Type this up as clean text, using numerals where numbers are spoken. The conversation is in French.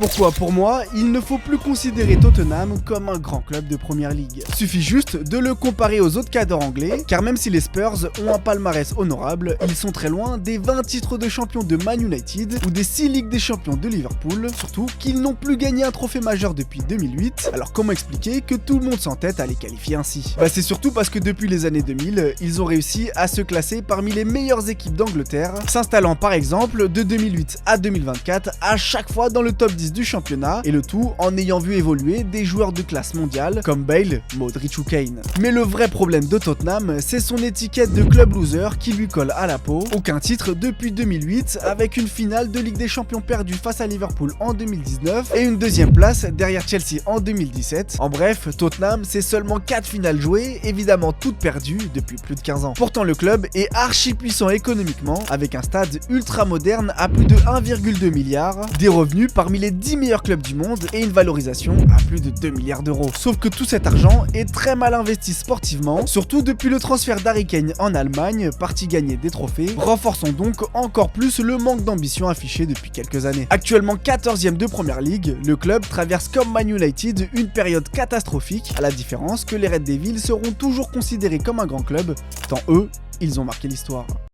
Pourquoi pour moi, il ne faut plus considérer Tottenham comme un grand club de première ligue. Suffit juste de le comparer aux autres cadres anglais, car même si les Spurs ont un palmarès honorable, ils sont très loin des 20 titres de champion de Man United ou des 6 Ligues des champions de Liverpool, surtout qu'ils n'ont plus gagné un trophée majeur depuis 2008, alors comment expliquer que tout le monde s'entête à les qualifier ainsi? C'est surtout parce que depuis les années 2000, ils ont réussi à se classer parmi les meilleures équipes d'Angleterre, s'installant par exemple de 2008 à 2024 à chaque fois dans le top 10 du championnat, et le tout en ayant vu évoluer des joueurs de classe mondiale comme Bale, Modric ou Kane. Mais le vrai problème de Tottenham, c'est son étiquette de club loser qui lui colle à la peau. Aucun titre depuis 2008, avec une finale de Ligue des Champions perdue face à Liverpool en 2019 et une deuxième place derrière Chelsea en 2017. En bref, Tottenham, c'est seulement 4 finales jouées, évidemment toutes perdues depuis plus de 15 ans. Pourtant le club est archi puissant économiquement, avec un stade ultra moderne à plus de 1,2 milliard, des revenus parmi les 10 meilleurs clubs du monde et une valorisation à plus de 2 milliards d'euros. Sauf que tout cet argent est très mal investi sportivement, surtout depuis le transfert d'Harry Kane en Allemagne, parti gagner des trophées, renforçant donc encore plus le manque d'ambition affiché depuis quelques années. Actuellement 14e de Première Ligue, le club traverse comme Man United une période catastrophique, à la différence que les Red Devils seront toujours considérés comme un grand club, tant eux, ils ont marqué l'histoire.